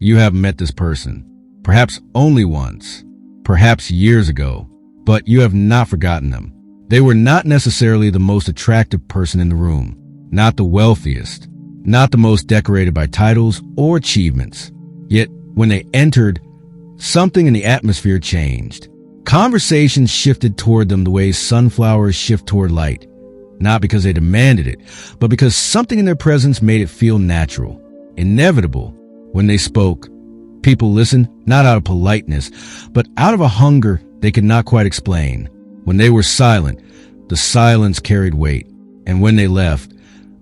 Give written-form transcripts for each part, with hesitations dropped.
You have met this person, perhaps only once, perhaps years ago, but you have not forgotten them. They were not necessarily the most attractive person in the room, not the wealthiest, not the most decorated by titles or achievements. Yet, when they entered, something in the atmosphere changed. Conversations shifted toward them the way sunflowers shift toward light, not because they demanded it, but because something in their presence made it feel natural, inevitable. When they spoke, people listened not out of politeness, but out of a hunger they could not quite explain. When they were silent, the silence carried weight, and when they left,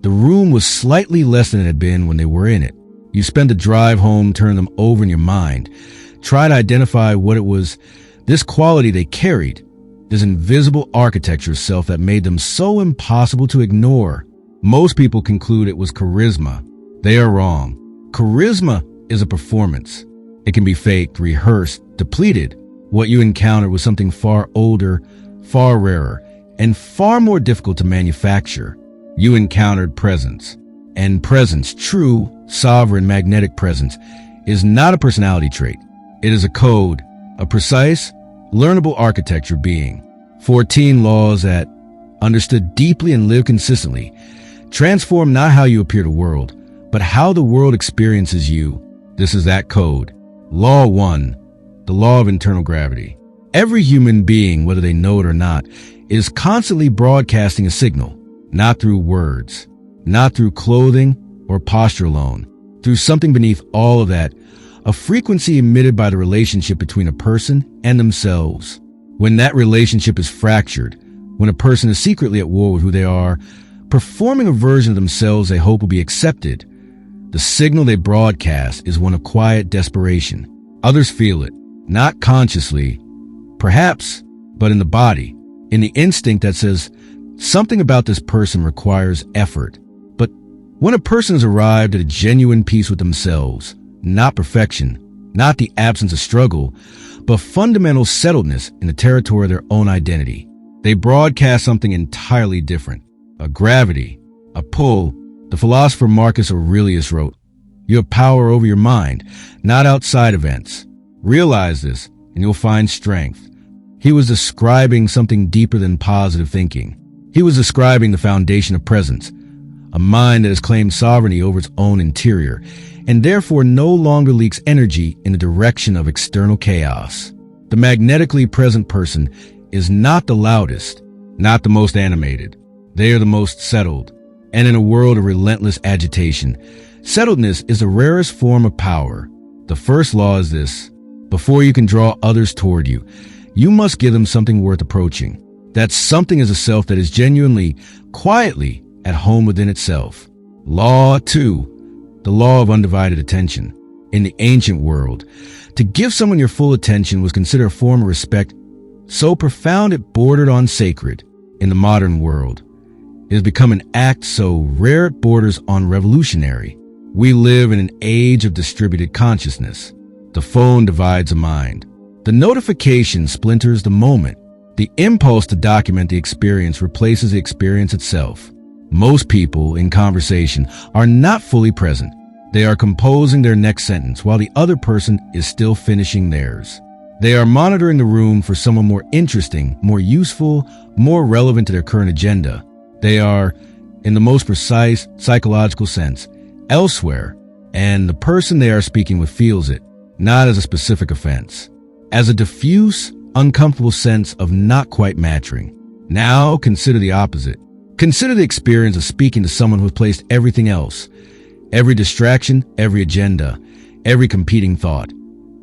the room was slightly less than it had been when they were in it. You spent the drive home turning them over in your mind, try to identify what it was, this quality they carried, this invisible architecture of self that made them so impossible to ignore. Most people conclude it was charisma. They are wrong. Charisma is a performance. It can be faked, rehearsed, depleted. What you encountered was something far older, far rarer, and far more difficult to manufacture. You encountered presence. And presence, true, sovereign, magnetic presence, is not a personality trait. It is a code, a precise, learnable architecture being. 14 laws that, understood deeply and lived consistently, transform not how you appear to the world, but how the world experiences you. This is that code. Law 1, the law of internal gravity. Every human being, whether they know it or not, is constantly broadcasting a signal, not through words, not through clothing or posture alone, through something beneath all of that, a frequency emitted by the relationship between a person and themselves. When that relationship is fractured, when a person is secretly at war with who they are, performing a version of themselves they hope will be accepted, the signal they broadcast is one of quiet desperation. Others feel it, not consciously, perhaps, but in the body, in the instinct that says something about this person requires effort. But when a person has arrived at a genuine peace with themselves, not perfection, not the absence of struggle, but fundamental settledness in the territory of their own identity, they broadcast something entirely different, a gravity, a pull. The philosopher Marcus Aurelius wrote, "You have power over your mind, not outside events. Realize this, and you'll find strength." He was describing something deeper than positive thinking. He was describing the foundation of presence, a mind that has claimed sovereignty over its own interior, and therefore no longer leaks energy in the direction of external chaos. The magnetically present person is not the loudest, not the most animated. They are the most settled. And in a world of relentless agitation, settledness is the rarest form of power. The first law is this: before you can draw others toward you, you must give them something worth approaching. That something is a self that is genuinely, quietly at home within itself. Law 2, the law of undivided attention. In the ancient world, to give someone your full attention was considered a form of respect so profound it bordered on sacred. In the modern world, it has become an act so rare it borders on revolutionary. We live in an age of distributed consciousness. The phone divides a mind. The notification splinters the moment. The impulse to document the experience replaces the experience itself. Most people in conversation are not fully present. They are composing their next sentence while the other person is still finishing theirs. They are monitoring the room for someone more interesting, more useful, more relevant to their current agenda. They are, in the most precise psychological sense, elsewhere, and the person they are speaking with feels it, not as a specific offense, as a diffuse, uncomfortable sense of not quite matching. Now consider the opposite. Consider the experience of speaking to someone who has placed everything else, every distraction, every agenda, every competing thought,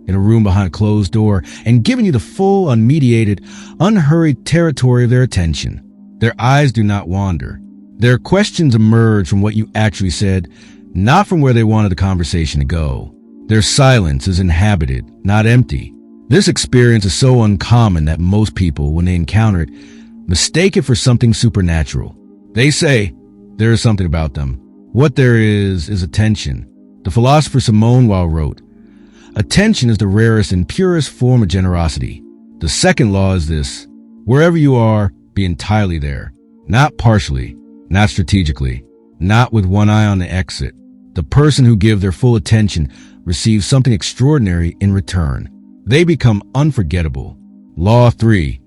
in a room behind a closed door and giving you the full, unmediated, unhurried territory of their attention. Their eyes do not wander. Their questions emerge from what you actually said, not from where they wanted the conversation to go. Their silence is inhabited, not empty. This experience is so uncommon that most people, when they encounter it, mistake it for something supernatural. They say there is something about them. What there is attention. The philosopher Simone Weil wrote, "Attention is the rarest and purest form of generosity." The second law is this: wherever you are, be entirely there. Not partially, not strategically, not with one eye on the exit. The person who gives their full attention receive something extraordinary in return. They become unforgettable. Law 3.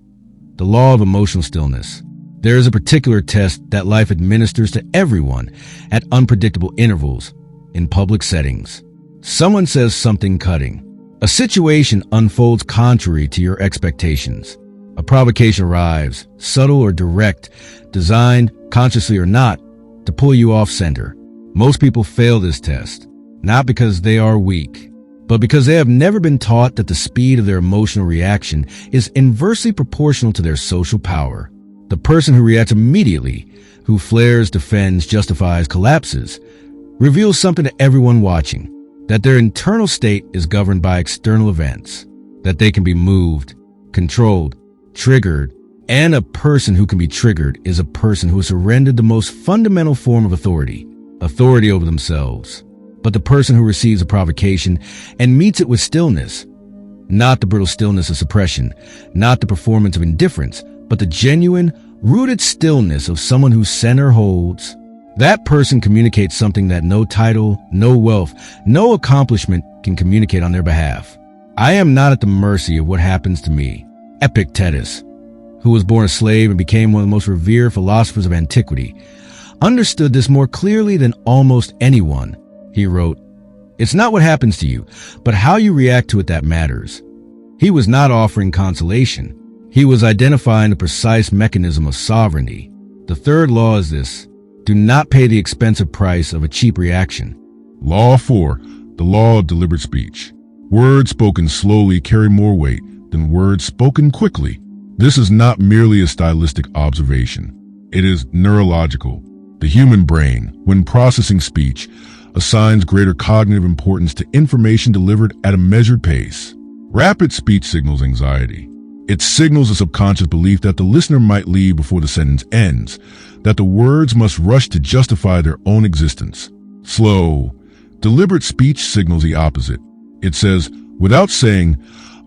The law of emotional stillness. There is a particular test that life administers to everyone at unpredictable intervals in public settings. Someone says something cutting. A situation unfolds contrary to your expectations. A provocation arrives, subtle or direct, designed, consciously or not, to pull you off center. Most people fail this test, not because they are weak, but because they have never been taught that the speed of their emotional reaction is inversely proportional to their social power. The person who reacts immediately, who flares, defends, justifies, collapses, reveals something to everyone watching, that their internal state is governed by external events, that they can be moved, controlled, triggered, and a person who can be triggered is a person who has surrendered the most fundamental form of authority over themselves. But the person who receives a provocation and meets it with stillness, not the brittle stillness of suppression, not the performance of indifference, but the genuine, rooted stillness of someone whose center holds, that person communicates something that no title, no wealth, no accomplishment can communicate on their behalf. I am not at the mercy of what happens to me. Epictetus, who was born a slave and became one of the most revered philosophers of antiquity, understood this more clearly than almost anyone. He wrote, "It's not what happens to you, but how you react to it that matters." He was not offering consolation. He was identifying the precise mechanism of sovereignty. The third law is this: do not pay the expensive price of a cheap reaction. Law 4. The law of deliberate speech. Words spoken slowly carry more weight than words spoken quickly. This is not merely a stylistic observation. It is neurological. The human brain, when processing speech, assigns greater cognitive importance to information delivered at a measured pace. Rapid speech signals anxiety. It signals a subconscious belief that the listener might leave before the sentence ends, that the words must rush to justify their own existence. Slow, deliberate speech signals the opposite. It says, without saying,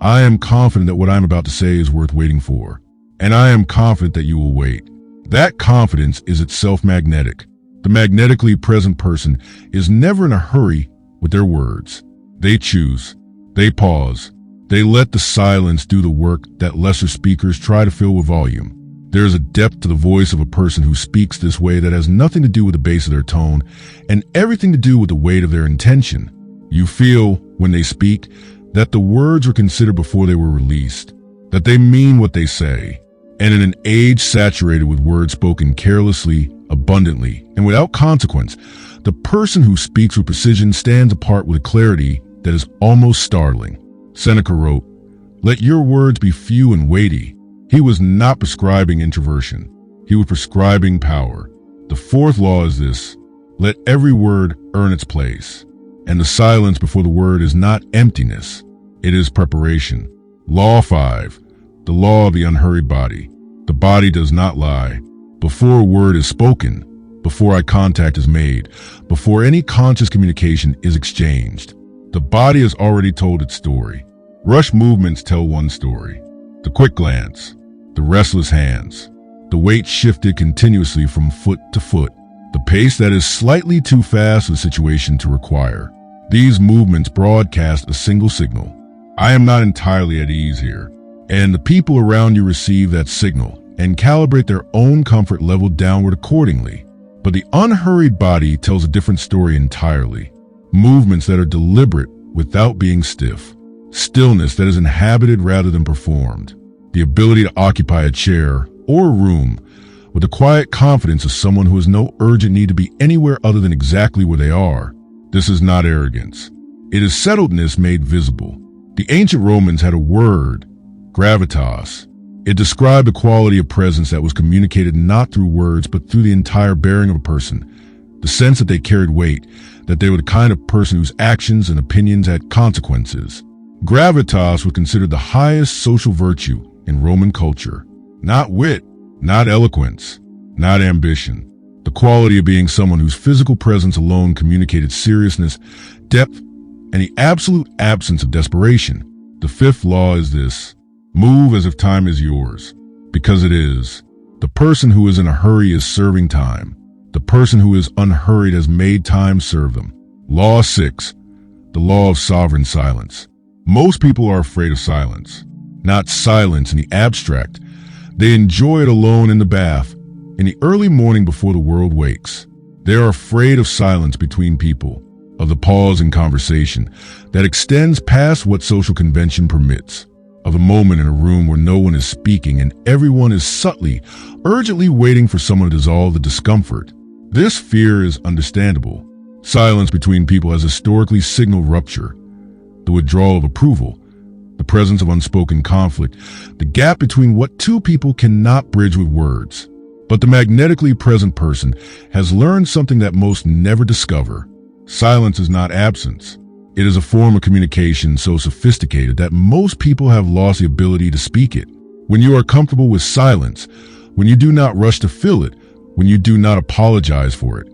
"I am confident that what I'm about to say is worth waiting for, and I am confident that you will wait." That confidence is itself magnetic. The magnetically present person is never in a hurry with their words. They choose. They pause. They let the silence do the work that lesser speakers try to fill with volume. There is a depth to the voice of a person who speaks this way that has nothing to do with the bass of their tone and everything to do with the weight of their intention. You feel, when they speak, that the words were considered before they were released, that they mean what they say. And in an age saturated with words spoken carelessly, abundantly, and without consequence, the person who speaks with precision stands apart with a clarity that is almost startling. Seneca wrote, "Let your words be few and weighty." He was not prescribing introversion. He was prescribing power. The fourth law is this: let every word earn its place. And the silence before the word is not emptiness. It is preparation. Law 5. The law of the unhurried body. The body does not lie. Before a word is spoken, before eye contact is made, before any conscious communication is exchanged, the body has already told its story. Rush movements tell one story. The quick glance, the restless hands, the weight shifted continuously from foot to foot, the pace that is slightly too fast for the situation to require. These movements broadcast a single signal: I am not entirely at ease here. And the people around you receive that signal and calibrate their own comfort level downward accordingly. But the unhurried body tells a different story entirely. Movements that are deliberate without being stiff. Stillness that is inhabited rather than performed. The ability to occupy a chair or a room with the quiet confidence of someone who has no urgent need to be anywhere other than exactly where they are. This is not arrogance. It is settledness made visible. The ancient Romans had a word, gravitas. It described a quality of presence that was communicated not through words but through the entire bearing of a person. The sense that they carried weight, that they were the kind of person whose actions and opinions had consequences. Gravitas was considered the highest social virtue in Roman culture. Not wit, not eloquence, not ambition. The quality of being someone whose physical presence alone communicated seriousness, depth, and the absolute absence of desperation. The fifth law is this: move as if time is yours, because it is. The person who is in a hurry is serving time. The person who is unhurried has made time serve them. Law 6. the law of sovereign silence. Most people are afraid of silence. Not silence in the abstract. They enjoy it alone in the bath, in the early morning before the world wakes. They are afraid of silence between people, of the pause in conversation that extends past what social convention permits, of the moment in a room where no one is speaking and everyone is subtly, urgently waiting for someone to dissolve the discomfort. This fear is understandable. Silence between people has historically signaled rupture, the withdrawal of approval, the presence of unspoken conflict, the gap between what two people cannot bridge with words. But the magnetically present person has learned something that most never discover. Silence is not absence. It is a form of communication so sophisticated that most people have lost the ability to speak it. When you are comfortable with silence, when you do not rush to fill it, when you do not apologize for it,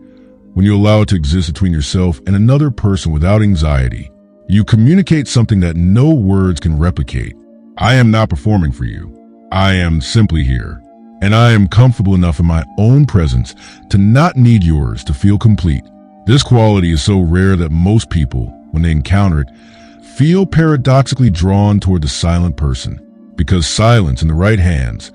when you allow it to exist between yourself and another person without anxiety, you communicate something that no words can replicate. I am not performing for you. I am simply here. And I am comfortable enough in my own presence to not need yours to feel complete. This quality is so rare that most people, when they encounter it, feel paradoxically drawn toward the silent person. Because silence in the right hands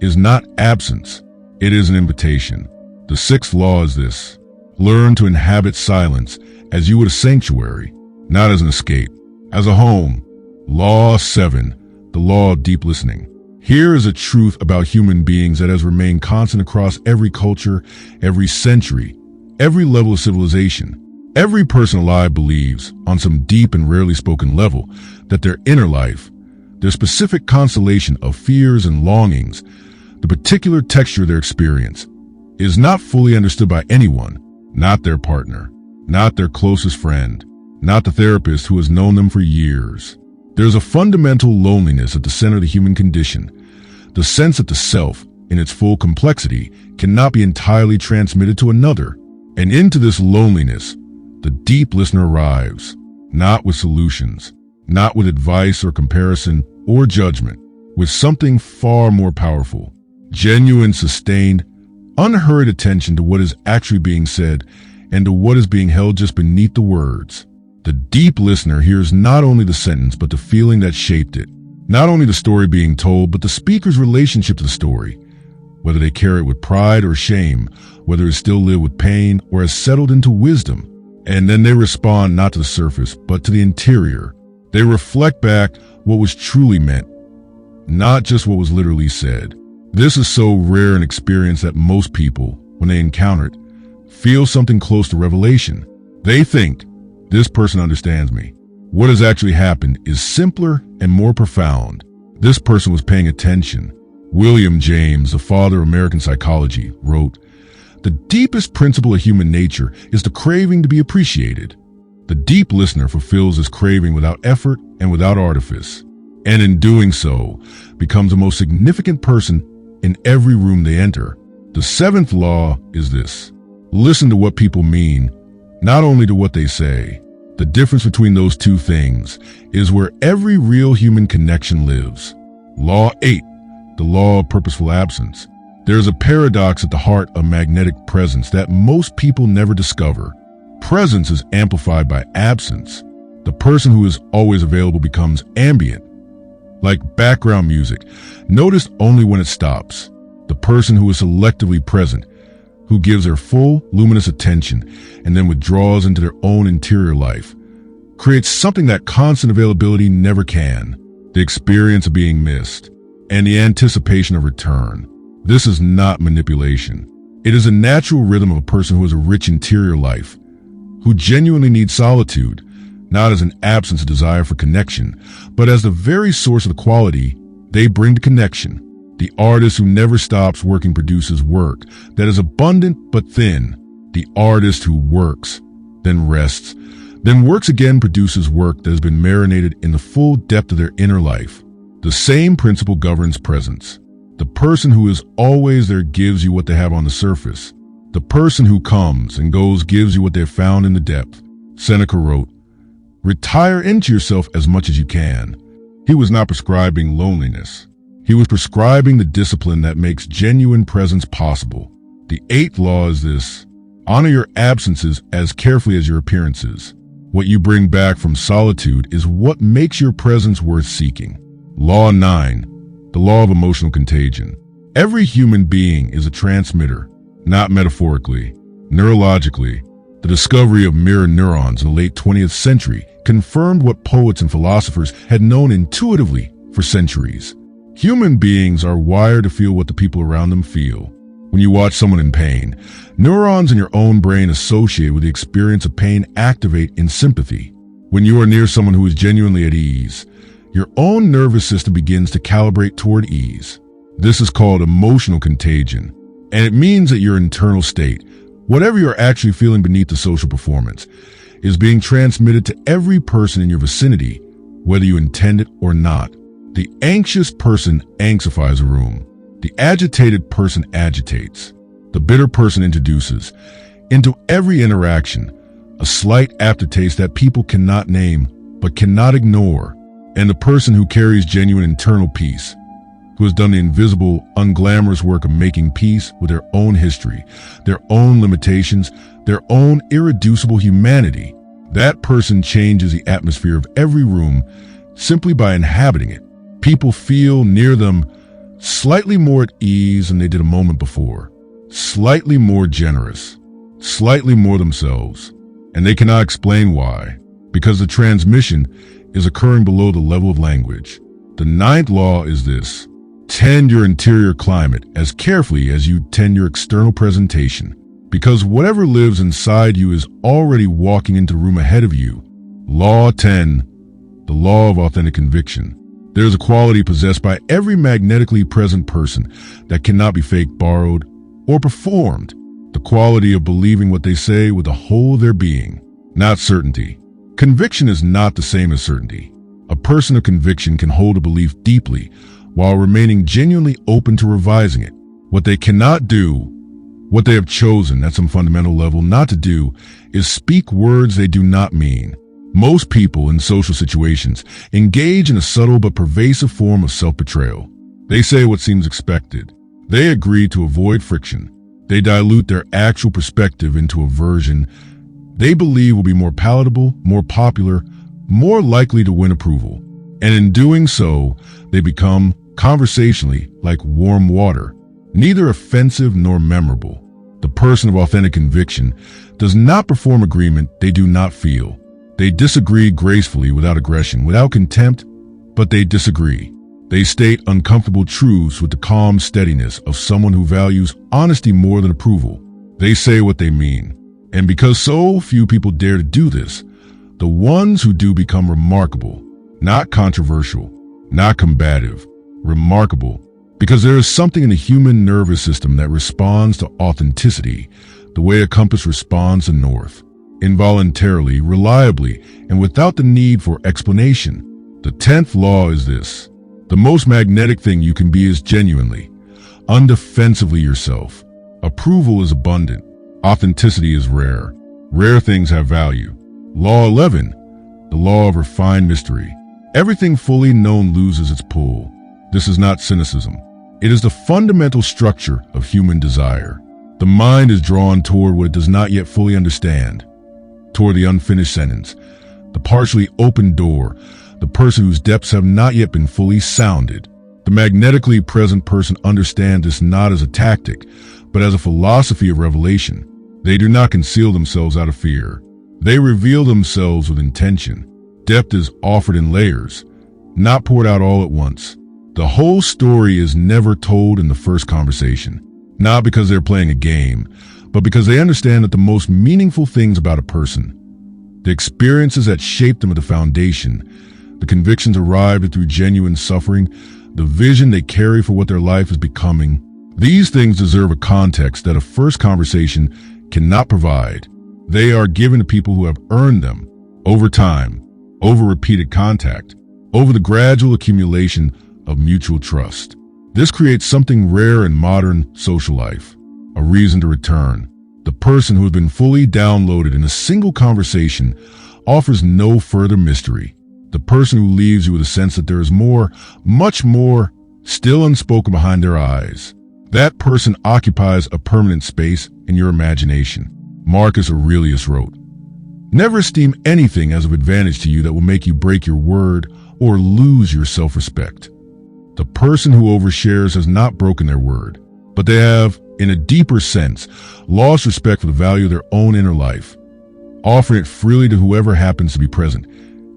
is not absence, it is an invitation. The sixth law is this: learn to inhabit silence as you would a sanctuary, not as an escape, as a home. Law 7, the law of deep listening. Here is a truth about human beings that has remained constant across every culture, every century, every level of civilization. Every person alive believes, on some deep and rarely spoken level, that their inner life, their specific constellation of fears and longings, the particular texture of their experience, is not fully understood by anyone, not their partner, not their closest friend, not the therapist who has known them for years. There's a fundamental loneliness at the center of the human condition, the sense that the self, in its full complexity, cannot be entirely transmitted to another. And into this loneliness, the deep listener arrives, not with solutions, not with advice or comparison or judgment, with something far more powerful: genuine, sustained, unhurried attention to what is actually being said and to what is being held just beneath the words. The deep listener hears not only the sentence, but the feeling that shaped it. Not only the story being told, but the speaker's relationship to the story, whether they carry it with pride or shame, whether it's still lived with pain or has settled into wisdom. And then they respond not to the surface, but to the interior. They reflect back what was truly meant, not just what was literally said. This is so rare an experience that most people, when they encounter it, feel something close to revelation. They think, this person understands me. What has actually happened is simpler and more profound. This person was paying attention. William James, the father of American psychology, wrote, "The deepest principle of human nature is the craving to be appreciated. The deep listener fulfills this craving without effort and without artifice, and in doing so, becomes the most significant person in every room they enter." The seventh law is this: listen to what people mean, not only to what they say. The difference between those two things is where every real human connection lives. Law 8, the law of purposeful absence. There's a paradox at the heart of magnetic presence that most people never discover. Presence is amplified by absence. The person who is always available becomes ambient, like background music, noticed only when it stops. The person who is selectively present, who gives their full, luminous attention and then withdraws into their own interior life, creates something that constant availability never can: the experience of being missed and the anticipation of return. This is not manipulation. It is a natural rhythm of a person who has a rich interior life, who genuinely needs solitude, not as an absence of desire for connection, but as the very source of the quality they bring to connection. The artist who never stops working produces work that is abundant but thin. The artist who works, then rests, then works again produces work that has been marinated in the full depth of their inner life. The same principle governs presence. The person who is always there gives you what they have on the surface. The person who comes and goes gives you what they've found in the depth. Seneca wrote, "Retire into yourself as much as you can." He was not prescribing loneliness. He was prescribing the discipline that makes genuine presence possible. The eighth law is this: honor your absences as carefully as your appearances. What you bring back from solitude is what makes your presence worth seeking. Law 9, the law of emotional contagion. Every human being is a transmitter, not metaphorically. Neurologically, the discovery of mirror neurons in the late 20th century confirmed what poets and philosophers had known intuitively for centuries. Human beings are wired to feel what the people around them feel. When you watch someone in pain, neurons in your own brain associated with the experience of pain activate in sympathy. When you are near someone who is genuinely at ease, your own nervous system begins to calibrate toward ease. This is called emotional contagion, and it means that your internal state, whatever you're actually feeling beneath the social performance, is being transmitted to every person in your vicinity, whether you intend it or not. The anxious person anxifies a room. The agitated person agitates. The bitter person introduces into every interaction a slight aftertaste that people cannot name but cannot ignore. And the person who carries genuine internal peace, who has done the invisible, unglamorous work of making peace with their own history, their own limitations, their own irreducible humanity, that person changes the atmosphere of every room simply by inhabiting it. People feel near them slightly more at ease than they did a moment before, slightly more generous, slightly more themselves, and they cannot explain why, because the transmission is occurring below the level of language. The 9th law is this: tend your interior climate as carefully as you tend your external presentation, because whatever lives inside you is already walking into the room ahead of you. Law 10, the law of authentic conviction. There is a quality possessed by every magnetically present person that cannot be faked, borrowed, or performed. The quality of believing what they say with the whole of their being, not certainty. Conviction is not the same as certainty. A person of conviction can hold a belief deeply while remaining genuinely open to revising it. What they cannot do, what they have chosen at some fundamental level not to do, is speak words they do not mean. Most people in social situations engage in a subtle but pervasive form of self-betrayal. They say what seems expected. They agree to avoid friction. They dilute their actual perspective into a version they believe will be more palatable, more popular, more likely to win approval. And in doing so, they become, conversationally, like warm water, neither offensive nor memorable. The person of authentic conviction does not perform agreement they do not feel. They disagree gracefully, without aggression, without contempt, but they disagree. They state uncomfortable truths with the calm steadiness of someone who values honesty more than approval. They say what they mean. And because so few people dare to do this, the ones who do become remarkable, not controversial, not combative, remarkable, because there is something in the human nervous system that responds to authenticity the way a compass responds to north, involuntarily, reliably, and without the need for explanation. The 10th law is this: the most magnetic thing you can be is genuinely, undefensively yourself. Approval is abundant. Authenticity is rare. Rare things have value. Law 11, the law of refined mystery. Everything fully known loses its pull. This is not cynicism. It is the fundamental structure of human desire. The mind is drawn toward what it does not yet fully understand, toward the unfinished sentence, the partially opened door, the person whose depths have not yet been fully sounded. The magnetically present person understands this not as a tactic, but as a philosophy of revelation. They do not conceal themselves out of fear. They reveal themselves with intention. Depth is offered in layers, not poured out all at once. The whole story is never told in the first conversation, not because they're playing a game, but because they understand that the most meaningful things about a person, the experiences that shape them at the foundation, the convictions arrived through genuine suffering, the vision they carry for what their life is becoming, these things deserve a context that a first conversation cannot provide. They are given to people who have earned them over time, over repeated contact, over the gradual accumulation of mutual trust. This creates something rare in modern social life, a reason to return. The person who has been fully downloaded in a single conversation offers no further mystery. The person who leaves you with a sense that there is more, much more, still unspoken behind their eyes. That person occupies a permanent space in your imagination. Marcus Aurelius wrote, Never esteem anything as of advantage to you that will make you break your word or lose your self-respect. The person who overshares has not broken their word, but they have, in a deeper sense, lost respect for the value of their own inner life, offering it freely to whoever happens to be present,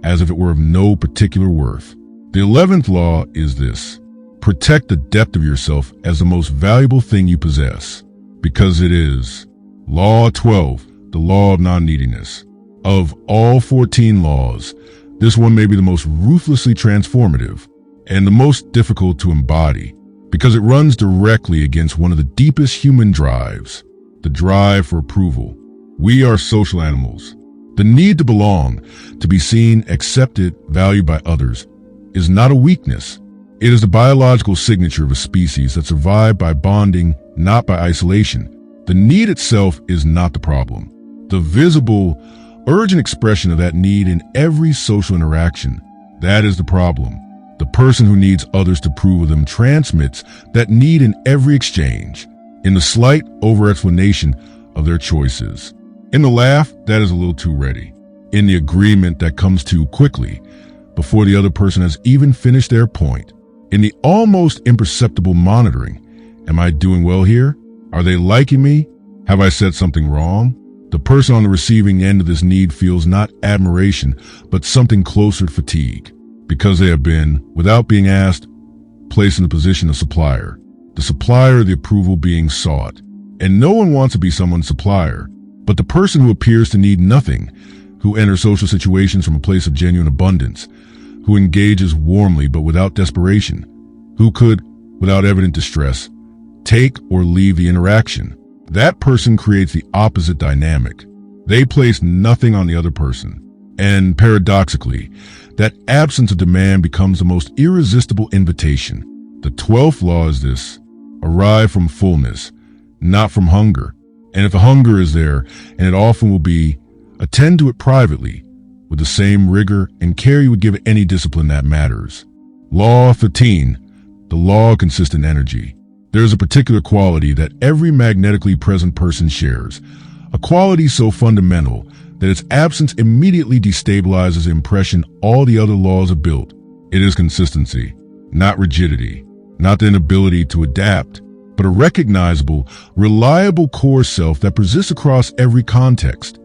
as if it were of no particular worth. The 11th law is this: protect the depth of yourself as the most valuable thing you possess, because it is. Law 12, the law of non-neediness. Of all 14 laws, this one may be the most ruthlessly transformative and the most difficult to embody, because it runs directly against one of the deepest human drives, the drive for approval. We are social animals. The need to belong, to be seen, accepted, valued by others, is not a weakness. It is the biological signature of a species that survived by bonding, not by isolation. The need itself is not the problem. The visible, urgent expression of that need in every social interaction, that is the problem. The person who needs others to approve of them transmits that need in every exchange, in the slight over-explanation of their choices. In the laugh that is a little too ready. In the agreement that comes too quickly, before the other person has even finished their point. In the almost imperceptible monitoring. Am I doing well here? Are they liking me? Have I said something wrong? The person on the receiving end of this need feels not admiration, but something closer to fatigue, because they have been, without being asked, placed in the position of supplier. The supplier of the approval being sought. And no one wants to be someone's supplier, but the person who appears to need nothing, who enters social situations from a place of genuine abundance, who engages warmly but without desperation, who could, without evident distress, take or leave the interaction. That person creates the opposite dynamic. They place nothing on the other person. And paradoxically, that absence of demand becomes the most irresistible invitation. The 12th law is this: arrive from fullness, not from hunger. And if a hunger is there, and it often will be, attend to it privately, with the same rigor and care you would give any discipline that matters. Law 15, the law of consistent energy. There is a particular quality that every magnetically present person shares, a quality so fundamental that its absence immediately destabilizes the impression all the other laws have built. It is consistency, not rigidity, not the inability to adapt, but a recognizable, reliable core self that persists across every context.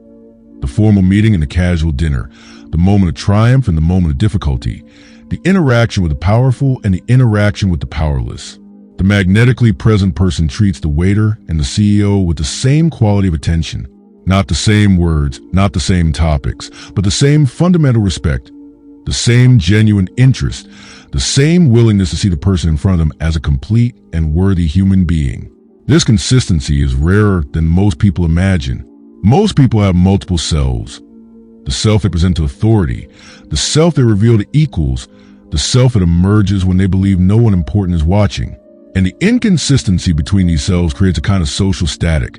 The formal meeting and the casual dinner, the moment of triumph and the moment of difficulty, the interaction with the powerful and the interaction with the powerless. The magnetically present person treats the waiter and the CEO with the same quality of attention, not the same words, not the same topics, but the same fundamental respect, the same genuine interest, the same willingness to see the person in front of them as a complete and worthy human being. This consistency is rarer than most people imagine. Most people have multiple selves. The self they present to authority, the self they reveal to equals, the self that emerges when they believe no one important is watching. And the inconsistency between these selves creates a kind of social static,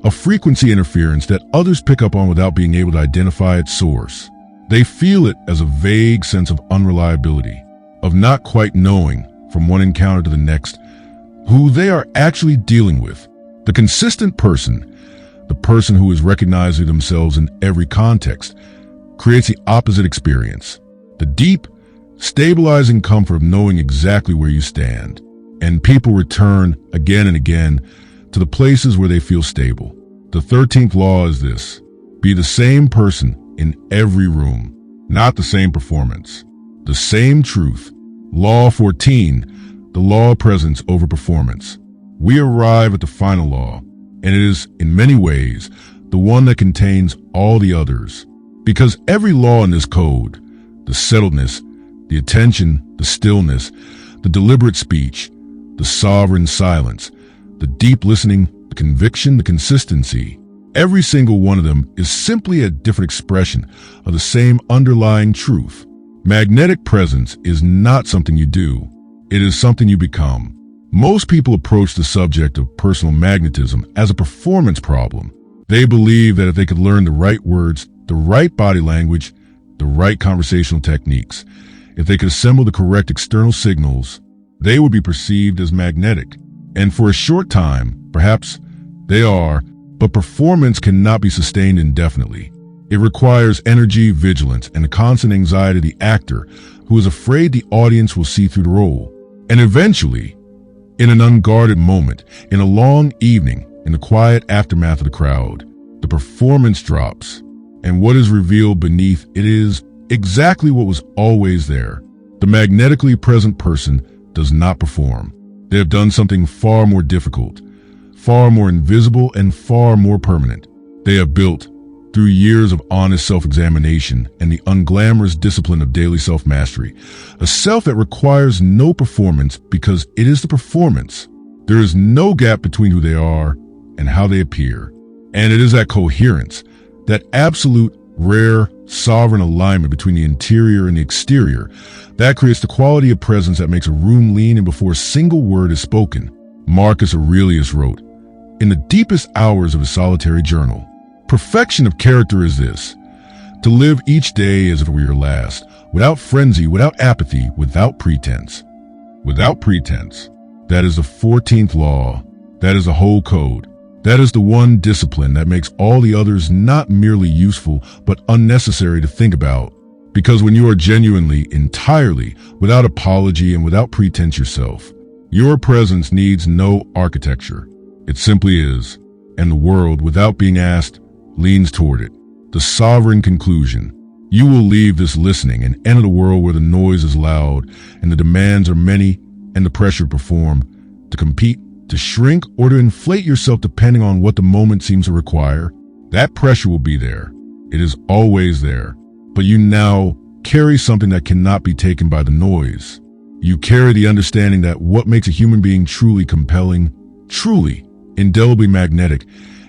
a frequency interference that others pick up on without being able to identify its source. They feel it as a vague sense of unreliability, of not quite knowing, from one encounter to the next, who they are actually dealing with. The consistent person, the person who is recognizing themselves in every context, creates the opposite experience, the deep, stabilizing comfort of knowing exactly where you stand. And people return again and again to the places where they feel stable. The 13th law is this: be the same person in every room, not the same performance, the same truth. Law 14, the law of presence over performance. We arrive at the final law, and it is, in many ways, the one that contains all the others. Because every law in this code, the settledness, the attention, the stillness, the deliberate speech, the sovereign silence, the deep listening, the conviction, the consistency, every single one of them is simply a different expression of the same underlying truth. Magnetic presence is not something you do. It is something you become. Most people approach the subject of personal magnetism as a performance problem. They believe that if they could learn the right words, the right body language, the right conversational techniques, if they could assemble the correct external signals, they would be perceived as magnetic. And for a short time, perhaps they are, but performance cannot be sustained indefinitely. It requires energy, vigilance, and the constant anxiety of the actor who is afraid the audience will see through the role. And eventually, in an unguarded moment, in a long evening, in the quiet aftermath of the crowd, the performance drops, and what is revealed beneath it is exactly what was always there. The magnetically present person does not perform. They have done something far more difficult, far more invisible, and far more permanent. They have built, through years of honest self-examination and the unglamorous discipline of daily self-mastery, a self that requires no performance because it is the performance. There is no gap between who they are and how they appear. And it is that coherence, that absolute, rare, sovereign alignment between the interior and the exterior, that creates the quality of presence that makes a room lean in before a single word is spoken. Marcus Aurelius wrote, in the deepest hours of his solitary journal, perfection of character is this, to live each day as if it were your last, without frenzy, without apathy, without pretense. Without pretense. That is the 14th law. That is the whole code. That is the one discipline that makes all the others not merely useful, but unnecessary to think about. Because when you are genuinely, entirely, without apology and without pretense yourself, your presence needs no architecture. It simply is. And the world, without being asked, leans toward it. The sovereign conclusion. You will leave this listening and enter the world where the noise is loud and the demands are many and the pressure to perform, to compete, to shrink, or to inflate yourself depending on what the moment seems to require. That pressure will be there. It is always there. But you now carry something that cannot be taken by the noise. You carry the understanding that what makes a human being truly compelling, truly, indelibly magnetic,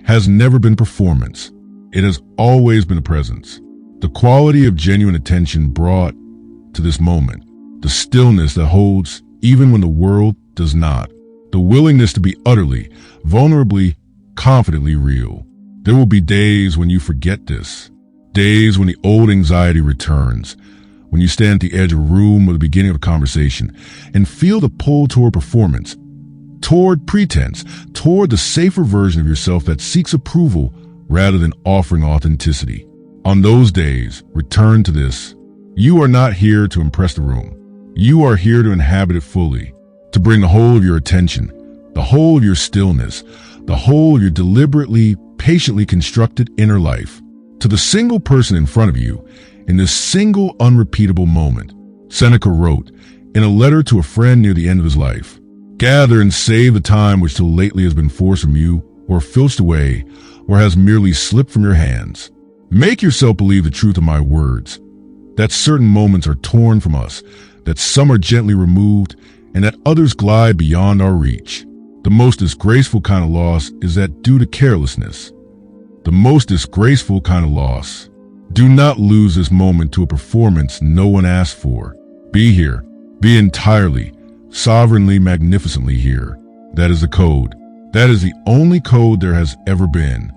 has never been performance. It has always been a presence. The quality of genuine attention brought to this moment. The stillness that holds even when the world does not. The willingness to be utterly, vulnerably, confidently real. There will be days when you forget this. Days when the old anxiety returns. When you stand at the edge of a room or the beginning of a conversation and feel the pull toward performance, toward pretense, toward the safer version of yourself that seeks approval rather than offering authenticity. On those days, return to this. You are not here to impress the room. You are here to inhabit it fully, to bring the whole of your attention, the whole of your stillness, the whole of your deliberately, patiently constructed inner life, to the single person in front of you in this single unrepeatable moment. Seneca wrote in a letter to a friend near the end of his life, gather and save the time which till lately has been forced from you, or filched away, or has merely slipped from your hands. Make yourself believe the truth of my words, that certain moments are torn from us, that some are gently removed, and that others glide beyond our reach. The most disgraceful kind of loss is that due to carelessness. The most disgraceful kind of loss. Do not lose this moment to a performance no one asked for. Be here. Be entirely, sovereignly, magnificently here. That is the code. That is the only code there has ever been.